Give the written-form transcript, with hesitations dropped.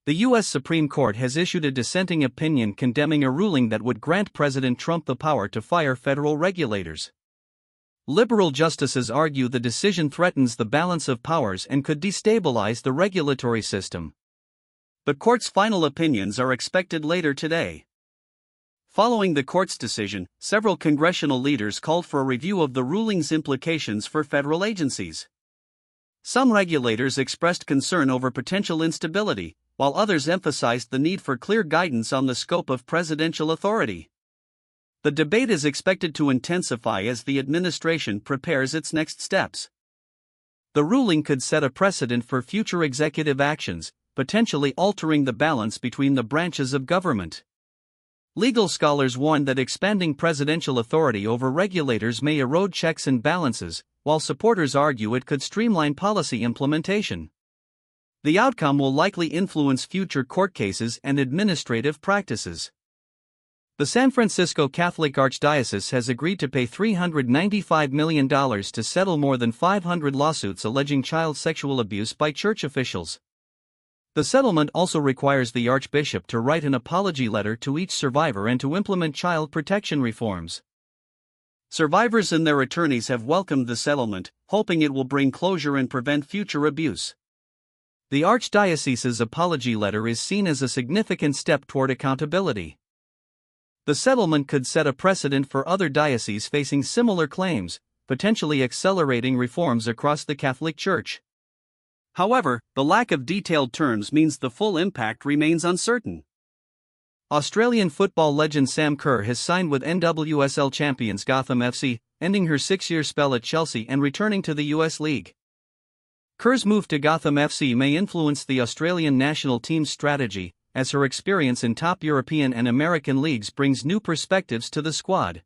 The U.S. Supreme Court has issued a dissenting opinion condemning a ruling that would grant President Trump the power to fire federal regulators. Liberal justices argue the decision threatens the balance of powers and could destabilize the regulatory system. The court's final opinions are expected later today. Following the court's decision, several congressional leaders called for a review of the ruling's implications for federal agencies. Some regulators expressed concern over potential instability, while others emphasized the need for clear guidance on the scope of presidential authority. The debate is expected to intensify as the administration prepares its next steps. The ruling could set a precedent for future executive actions, potentially altering the balance between the branches of government. Legal scholars warn that expanding presidential authority over regulators may erode checks and balances, while supporters argue it could streamline policy implementation. The outcome will likely influence future court cases and administrative practices. The San Francisco Catholic Archdiocese has agreed to pay $395 million to settle more than 500 lawsuits alleging child sexual abuse by church officials. The settlement also requires the Archbishop to write an apology letter to each survivor and to implement child protection reforms. Survivors and their attorneys have welcomed the settlement, hoping it will bring closure and prevent future abuse. The Archdiocese's apology letter is seen as a significant step toward accountability. The settlement could set a precedent for other dioceses facing similar claims, potentially accelerating reforms across the Catholic Church. However, the lack of detailed terms means the full impact remains uncertain. Australian football legend Sam Kerr has signed with NWSL champions Gotham FC, ending her 6-year spell at Chelsea and returning to the US League. Kerr's move to Gotham FC may influence the Australian national team's strategy, as her experience in top European and American leagues brings new perspectives to the squad.